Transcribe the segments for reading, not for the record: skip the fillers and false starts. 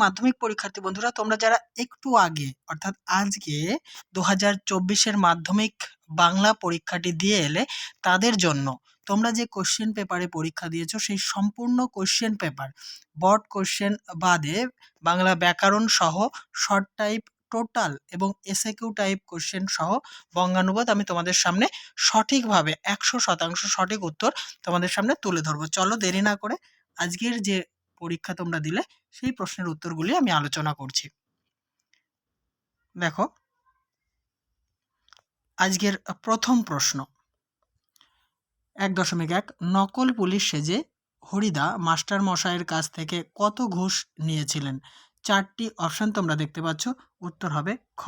মাধ্যমিক পরীক্ষার্থী বন্ধুরা, তোমরা যারা একটু আগে অর্থাৎ আজকে 2024 মাধ্যমিক বাংলা পরীক্ষাটি দিয়ে এলে, তাদের জন্য তোমরা যে কোশ্চেন পেপারে পরীক্ষা দিয়েছো সেই সম্পূর্ণ কোশ্চেন পেপার বোর্ড কোশ্চেন বাদে বাংলা ব্যাকরণ সহ শর্ট টাইপ টোটাল এবং এসএকিউ টাইপ কোশ্চেন সহ বঙ্গানুবাদ আমি তোমাদের সামনে সঠিকভাবে 100% সঠিক উত্তর তোমাদের সামনে তুলে ধরবো। চলো দেরি না করে আজকের যে পরীক্ষা তোমরা দিলে সেই প্রশ্নের উত্তরগুলি আমি আলোচনা করছি। দেখো, আজকের প্রথম প্রশ্ন 1.1 নকল পুলিশ সেজে হরিদা মাস্টার মশাইয়ের কাছ থেকে কত ঘুষ নিয়েছিলেন? 4টি অপশন তোমরা দেখতে পাচ্ছ। উত্তর হবে খ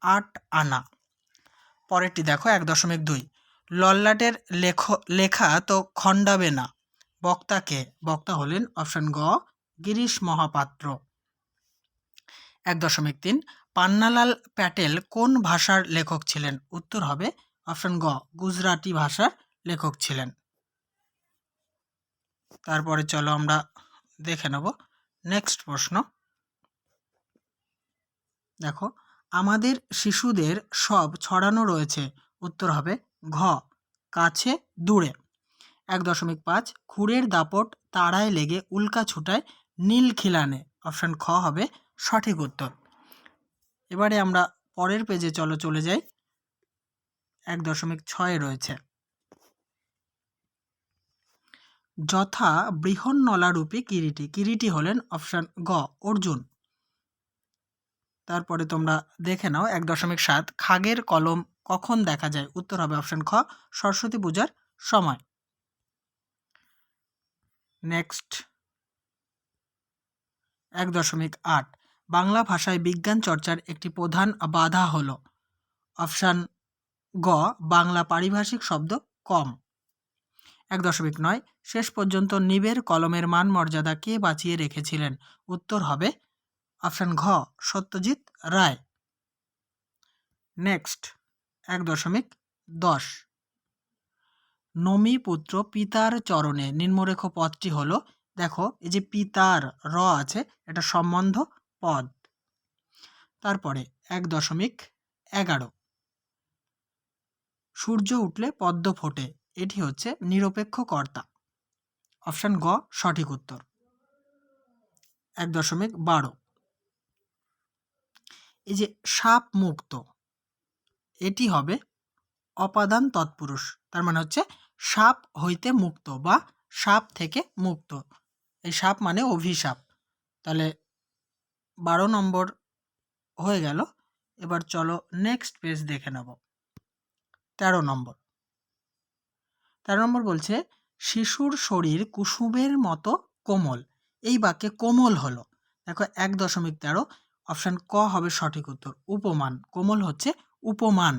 8 আনা। পরেরটি দেখো 1.2 লল্লাটের লেখা তো খণ্ডাবে না, বক্তা কে? বক্তা হলেন অপশন গ গিরিশ মহাপাত্র। 1.3 পান্নালাল প্যাটেল কোন ভাষার লেখক ছিলেন? উত্তর হবে অপশন গ গুজরাটি ভাষার লেখক ছিলেন। তারপরে চলো আমরা দেখে নেব নেক্সট প্রশ্ন। দেখো, আমাদের শিশুদের সব ছড়ানো রয়েছে। উত্তর হবে ঘ কাছে দূরে। 1.5 খুরের দাপট তাড়ায় লেগে উল্কা ছুটায় নীল খিলানে। অপশন খ হবে সঠিক উত্তর। এবারে আমরা পরের পেজে চলে যাই। 1.6 রয়েছে যথা বৃহন্নলারূপী কিরীটি। কিরীটি হলেন অপশন গ অর্জুন। তারপরে তোমরা দেখে নাও 1.7 খাগের কলম কখন দেখা যায়? উত্তর হবে অপশন খ সরস্বতী পূজার সময়। নেক্সট 1.8 বাংলা ভাষায় বিজ্ঞান চর্চার একটি প্রধান বাধা হলো। অপশন গ বাংলা পারিভাষিক শব্দ কম। 1.9 শেষ পর্যন্ত নিবের কলমের মান মর্যাদা কে বাঁচিয়ে রেখেছিলেন? উত্তর হবে অপশন ঘ সত্যজিৎ রায়। নেক্সট 1.10 নমি পুত্র পিতার চরণে নিম্নরেখ পদটি হলো। দেখো, এই যে পিতার র আছে, এটা সম্বন্ধ পদ। তারপরে 1.11 সূর্য উঠলে পদ্ম ফোটে, এটি হচ্ছে নিরপেক্ষ কর্তা। অপশন গ সঠিক উত্তর। 1.12 এই যে সাপ মুক্ত, এটি হবে অপাদান তৎপুরুষ। তার মানে হচ্ছে সাপ হইতে মুক্ত বা সাপ থেকে মুক্ত। এই সাপ মানে অভিশাপ। তাহলে 12 নম্বর হয়ে গেল। এবার চলো নেক্সট পেজ দেখে নেব। 13 নম্বর। 13 নম্বর বলছে শিশুর শরীর কুসুমের মতো কোমল। এই বাক্যে কোমল হলো। দেখো 1.13 অপশন ক হবে সঠিক উত্তর। উপমান, কোমল হচ্ছে উপমান।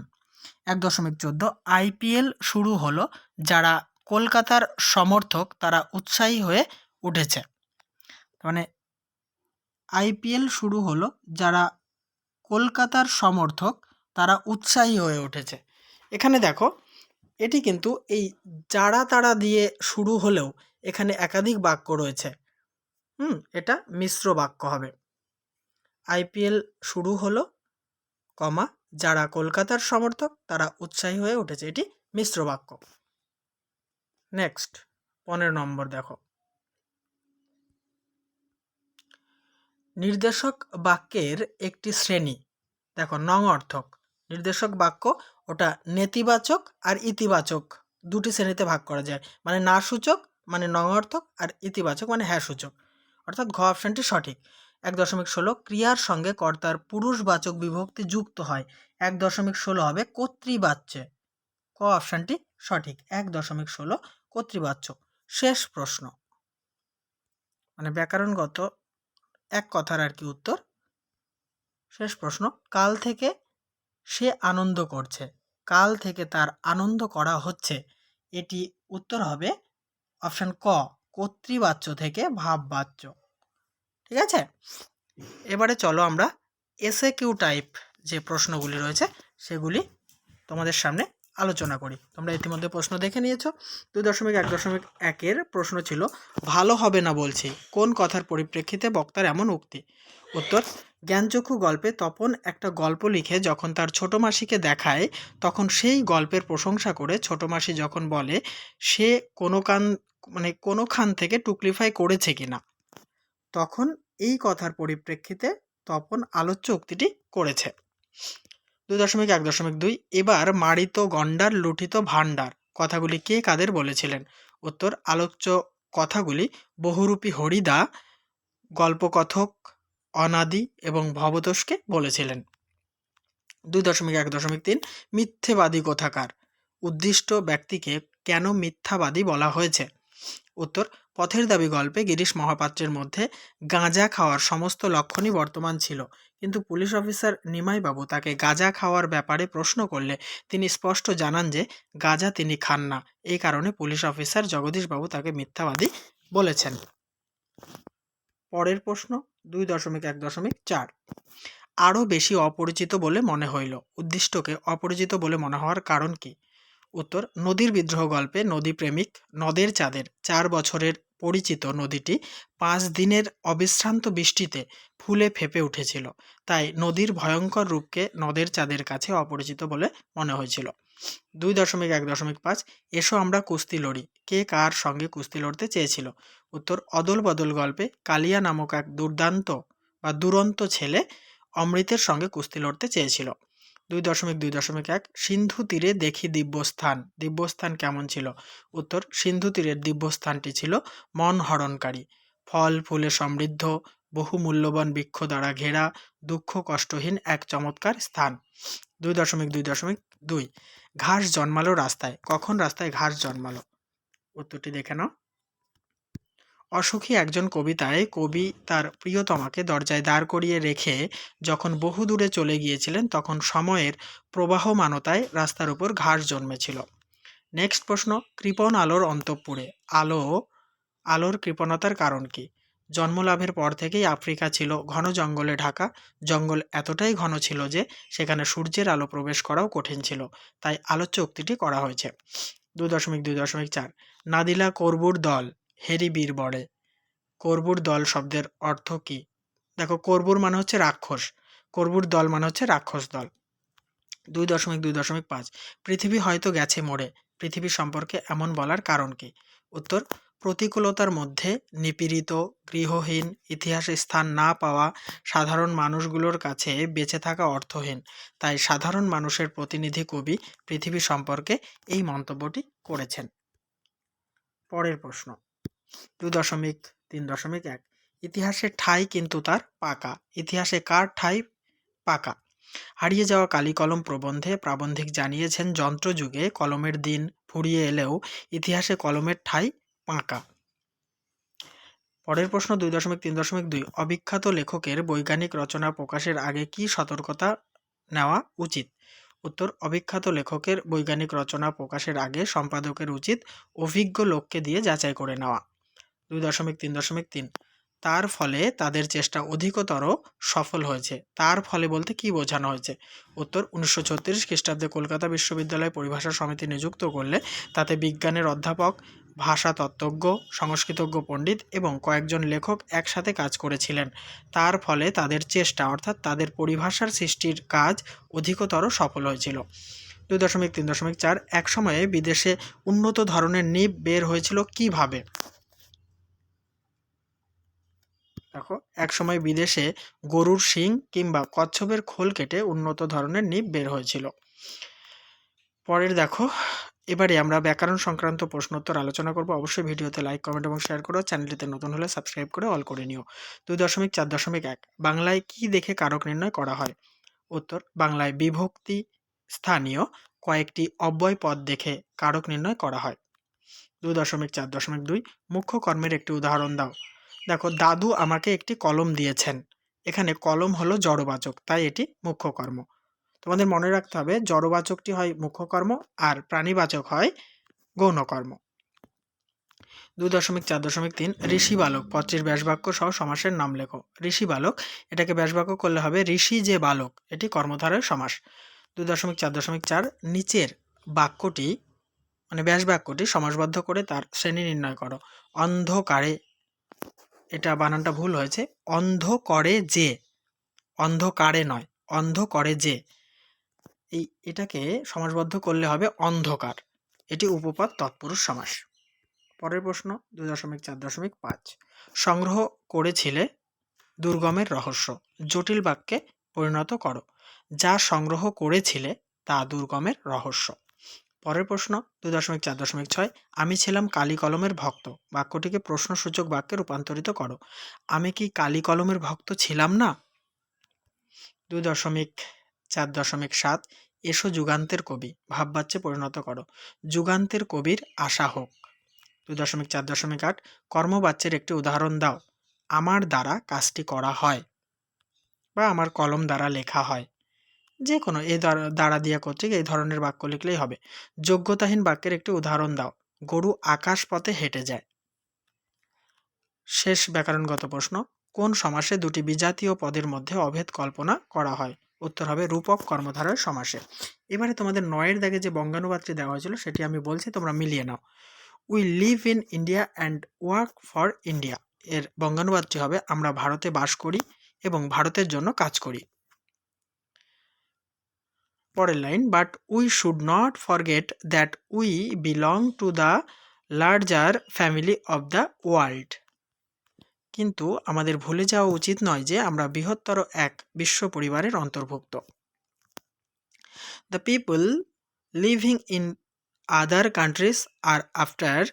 1.14 আইপিএল শুরু হলো, যারা কলকাতার সমর্থক তারা উৎসাহী হয়ে উঠেছে। মানে আইপিএল শুরু হলো, যারা কলকাতার সমর্থক তারা উৎসাহী হয়ে উঠেছে। এখানে দেখো, এটি কিন্তু এই যারা তারা দিয়ে শুরু হলেও এখানে একাধিক বাক্য রয়েছে। এটা মিশ্র বাক্য হবে। আইপিএল শুরু হলো, কমা যারা কলকাতার সমর্থক তারা উৎসাহী হয়ে উঠেছে, এটি মিশ্র বাক্য। নেক্সট 15 নম্বর দেখো, নির্দেশক বাক্যের একটি শ্রেণী। দেখো নং অর্থক নির্দেশক বাক্য, ওটা নেতিবাচক আর ইতিবাচক দুটি শ্রেণীতে ভাগ করা যায়। মানে না সূচক মানে নং অর্থক, আর ইতিবাচক মানে হ্যাঁ সূচক। অর্থাৎ ঘ অপশানটি সঠিক। 1.16 ক্রিয়ার সঙ্গে কর্তার পুরুষবাচক বিভক্তি যুক্ত হয়। 1.16 হবে কর্তৃবাচ্যে। ক অপশানটি সঠিক। 1.16 কর্তৃবাচ্য। শেষ প্রশ্ন, মানে ব্যাকরণগত এক কথার আর কি উত্তর। শেষ প্রশ্ন, কাল থেকে সে আনন্দ করছে, কাল থেকে তার আনন্দ করা হচ্ছে, এটি উত্তর হবে অপশন ক কর্তৃবাচ্য থেকে ভাববাচ্য। ঠিক আছে, এবারে চলো আমরা এসএকিউ টাইপ যে প্রশ্নগুলি রয়েছে সেগুলি তোমাদের সামনে আলোচনা করি। তোমরা ইতিমধ্যে প্রশ্ন দেখে নিয়েছো। 2.1.1-এর প্রশ্ন ছিল, ভালো হবে না বলছি, কোন কথার পরিপ্রেক্ষিতে বক্তার এমন উক্তি? উত্তর, জ্ঞানচক্ষু গল্পে তপন একটা গল্প লিখে যখন তার ছোট মাসিকে দেখায়, তখন সেই গল্পের প্রশংসা করে ছোট মাসি যখন বলে সে কোনোখান থেকে টুকলিফাই করেছে কিনা, তখন এই কথার পরিপ্রেক্ষিতে তপন আলোচ্য উক্তিটি করেছে। 2.1.2 এবার মারিত গণ্ডার লুঠিত ভাণ্ডার কথাগুলি কে কাদের বলেছিলেন? উত্তর, আলোচ্য কথাগুলি বহুরূপী হরিদা, গল্পকথক অনাদি এবং ভবতোষকে বলেছিলেন। 2.1.3 মিথ্যেবাদী কোথাকার, উদ্দিষ্ট ব্যক্তিকে কেন মিথ্যাবাদী বলা হয়েছে? উত্তর, পথের দাবি গল্পে গিরিশ মহাপাত্রের মধ্যে গাঁজা খাওয়ার সমস্ত লক্ষণই বর্তমান ছিল, কিন্তু পুলিশ অফিসার নিমাইবাবু তাকে গাঁজা খাওয়ার ব্যাপারে প্রশ্ন করলে তিনি স্পষ্ট জানান যে গাঁজা তিনি খান না। এই কারণে পুলিশ অফিসার জগদীশবাবু তাকে মিথ্যাবাদী বলেছেন। পরের প্রশ্ন 2.1.4 আরও বেশি অপরিচিত বলে মনে হইল, উদ্দিষ্টকে অপরিচিত বলে মনে হওয়ার কারণ কি? উত্তর, নদীর বিদ্রোহ গল্পে নদী প্রেমিক নদের চাঁদের 4 বছরের পরিচিত নদীটি 5 দিনের অবিশ্রান্ত বৃষ্টিতে ফুলে ফেপে উঠেছিল, তাই নদীর ভয়ঙ্কর রূপকে নদের চাঁদের কাছে অপরিচিত বলে মনে হয়েছিল। 2.1.5 এসো আমরা কুস্তি লড়ি, কে কার সঙ্গে কুস্তি লড়তে চেয়েছিল? উত্তর, অদল বদল গল্পে কালিয়া নামক এক দুরন্ত ছেলে অমৃতের সঙ্গে কুস্তি লড়তে চেয়েছিল। 2.2.1 সিন্ধু তীরে দেখি দিব্যস্থান, দিব্যস্থান কেমন ছিল? উত্তর, সিন্ধু তীরের দিব্যস্থানটি ছিল মন হরণকারী, ফল ফুলে সমৃদ্ধ, বহু মূল্যবান বৃক্ষ দ্বারা ঘেরা, দুঃখ কষ্টহীন এক চমৎকার স্থান। 2.2.2 ঘাস জন্মালো রাস্তায়, কখন রাস্তায় ঘাস জন্মালো? উত্তরটি দেখে নাও। অসুখী একজন কবিতায় কবি তার প্রিয়তমাকে দরজায় দাঁড় করিয়ে রেখে যখন বহু দূরে চলে গিয়েছিলেন, তখন সময়ের প্রবাহমানতায় রাস্তার উপর ঘাস জন্মেছিল। নেক্সট প্রশ্ন, কৃপণ আলোর অন্তঃপুরে আলোর কৃপণতার কারণ কি? জন্মলাভের পর থেকেই আফ্রিকা ছিল ঘন জঙ্গলে ঢাকা, জঙ্গল এতটাই ঘন ছিল যে সেখানে সূর্যের আলো প্রবেশ করাও কঠিন ছিল, তাই আলোচ্য উক্তিটি করা হয়েছে। 2.2.4 নাদিলা করবুর দল হেরি বীর বড়ে, করবুর দল শব্দের অর্থ কি? দেখো, করবুর মানে হচ্ছে রাক্ষস, করবুর দল মানে হচ্ছে রাক্ষস দল। 2.2.5 পৃথিবী হয়তো গেছে মরে, পৃথিবী সম্পর্কে এমন বলার কারণ কি? উত্তর, প্রতিকূলতার মধ্যে নিপীড়িত, গৃহহীন, ইতিহাসে স্থান না পাওয়া সাধারণ মানুষগুলোর কাছে বেঁচে থাকা অর্থহীন, তাই সাধারণ মানুষের প্রতিনিধি কবি পৃথিবী সম্পর্কে এই মন্তব্যটি করেছেন। পরের প্রশ্ন 2.3.1 ইতিহাসের ঠাঁই কিন্তু তার পাকা, ইতিহাসে কার ঠাঁই পাকা? হারিয়ে যাওয়া কালি কলম প্রবন্ধে প্রাবন্ধিক জানিয়েছেন যন্ত্রযুগে কলমের দিন ফুরিয়ে এলেও ইতিহাসে কলমের ঠাঁই পাকা। পরের প্রশ্ন 2.3.2 অবিখ্যাত লেখকের বৈজ্ঞানিক রচনা প্রকাশের আগে কি সতর্কতা নেওয়া উচিত? উত্তর, অবিখ্যাত লেখকের বৈজ্ঞানিক রচনা প্রকাশের আগে সম্পাদকের উচিত অভিজ্ঞ লোককে দিয়ে যাচাই করে নেওয়া। 2.3.3 তার ফলে তাদের চেষ্টা অধিকতর সফল হয়েছে, তার ফলে বলতে কি বোঝানো হয়েছে? উত্তর, 1936 খ্রিস্টাব্দে কলকাতা বিশ্ববিদ্যালয় পরিভাষা সমিতি নিযুক্ত করলে তাতে বিজ্ঞানের অধ্যাপক, ভাষা তত্ত্বজ্ঞ, সংস্কৃতজ্ঞ পণ্ডিত এবং কয়েকজন লেখক একসাথে কাজ করেছিলেন, তার ফলে তাদের চেষ্টা অর্থাৎ তাদের পরিভাষার সৃষ্টির কাজ অধিকতর সফল হয়েছিল। 2.3.4 এক সময়ে বিদেশে উন্নত ধরনের নিব বের হয়েছিল কিভাবে? দেখো, এক সময় বিদেশে গরুর শিং কিংবা কচ্ছপের খোল কেটে উন্নত ধরনের নিব বের হয়েছিল। পরের দেখো, এবারে আমরা ব্যাকরণ সংক্রান্ত প্রশ্নোত্তর আলোচনা করব। অবশ্যই ভিডিওতে লাইক, কমেন্ট এবং শেয়ার করো। চ্যানেলটিতে নতুন হলে সাবস্ক্রাইব করে অল করে নিও। 2.4.1 বাংলায় কি দেখে কারক নির্ণয় করা হয়? উত্তর, বাংলায় বিভক্তি স্থানীয় কয়েকটি অব্যয় পদ দেখে কারক নির্ণয় করা হয়। 2.4.2 মুখ্য কর্মের একটি উদাহরণ দাও। দেখো, দাদু আমাকে একটি কলম দিয়েছেন, এখানে কলম হলো জড়বাচক, তাই এটি মুখ্য কর্ম। তোমাদের মনে রাখতে হবে জড়বাচকটি হয় মুখ্য কর্ম আর প্রাণীবাচক হয় গৌণ কর্ম। 2.4.3 ঋষি বালক পদটির ব্যাসবাক্য সহ সমাসের নাম লেখো। ঋষি বালক এটাকে ব্যাসবাক্য করলে হবে ঋষি যে বালক, এটি কর্মধারয় সমাস। 2.4.4 নিচের বাক্যটি মানে ব্যাস বাক্যটি সমাসবদ্ধ করে তার শ্রেণী নির্ণয় করো। অন্ধকারে, এটা বানানটা ভুল হয়েছে, অন্ধ করে যে, অন্ধকারে নয়, অন্ধ করে যে, এটাকে সমাসবদ্ধ করলে হবে অন্ধকার। এটি উপপদ তৎপুরুষ সমাস। পরের প্রশ্ন 2.4.5 সংগ্রহ করেছিলে দুর্গমের রহস্য জটিল বাক্যে পরিণত করো। যা সংগ্রহ করেছিলে তা দুর্গমের রহস্য। পরের প্রশ্ন 2.4.6 আমি ছিলাম কালি কলমের ভক্ত বাক্যটিকে প্রশ্নসূচক বাক্যে রূপান্তরিত করো। আমি কি কালি কলমের ভক্ত ছিলাম না? 2.4.7 এসো যুগান্তের কবি ভাববাচ্যে পরিণত করো। যুগান্তের কবির আশা হোক। 2.4.8 কর্মবাচ্যের একটি উদাহরণ দাও। আমার দ্বারা কাজটি করা হয় বা আমার কলম দ্বারা লেখা হয়। যে কোনো এই দ্বারা দিয়া কর্তৃক এই ধরনের বাক্য লিখলেই হবে। যোগ্যতাহীন বাক্যের একটি উদাহরণ দাও। গরু আকাশ পথে হেঁটে যায়। শেষ ব্যাকরণগত প্রশ্ন কোন সমাসে দুটি বিজাতীয় পদের মধ্যে অভেদ কল্পনা করা হয়? উত্তর হবে রূপক কর্মধারয় সমাসে। এবারে তোমাদের 9 দাগে যে বঙ্গানুবাদটি দেওয়া হয়েছিল সেটি আমি বলছি, তোমরা মিলিয়ে নাও। We live in India and work for India. এর বঙ্গানুবাদটি হবে আমরা ভারতে বাস করি এবং ভারতের জন্য কাজ করি। পরের line but we should not forget that we belong to the larger family of the world. কিন্তু আমাদের ভুলে যাওয়া উচিত নয় যে আমরা বৃহত্তর এক বিশ্ব পরিবারের অন্তর্ভুক্ত। The people living in other countries are after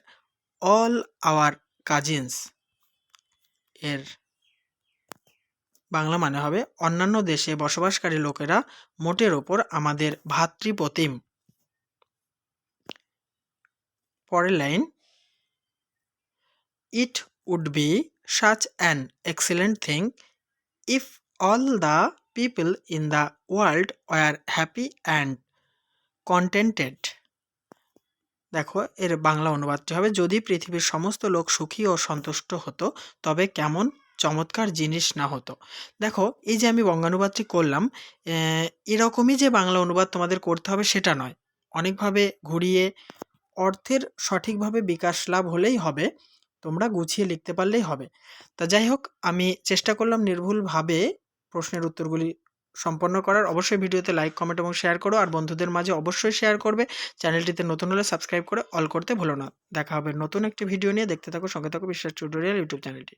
all our cousins. এর বাংলা মানে হবে অন্যান্য দেশে বসবাসকারী লোকেরা মোটের ওপর আমাদের ভাতৃপ্রতিম। পরের line it would be such an excellent thing if all the people in the world were happy and contented. দেখো এর বাংলা অনুবাদটি হবে যদি পৃথিবীর সমস্ত লোক সুখী ও সন্তুষ্ট হতো তবে কেমন চমৎকার জিনিস না হতো। দেখো এই যে আমি বঙ্গানুবাদটি করলাম, এরকমই যে বাংলা অনুবাদ তোমাদের করতে হবে সেটা নয়, অনেকভাবে ঘুরিয়ে অর্থের সঠিকভাবে বিকাশ লাভ হলেই হবে, তোমরা গুছিয়ে লিখতে পারলেই হবে। তা যাই হোক, আমি চেষ্টা করলাম নির্ভুলভাবে প্রশ্নের উত্তরগুলি সম্পন্ন করার। অবশ্যই ভিডিওতে লাইক, কমেন্ট এবং শেয়ার করো, আর বন্ধুদের মাঝে অবশ্যই শেয়ার করবে। চ্যানেলটিতে নতুন হলে সাবস্ক্রাইব করে অল করতে ভুলো না। দেখা হবে নতুন একটি ভিডিও নিয়ে। দেখতে থাকো, সঙ্গে থাকো বিশ্বাস টিউটোরিয়াল ইউটিউব চ্যানেলটি।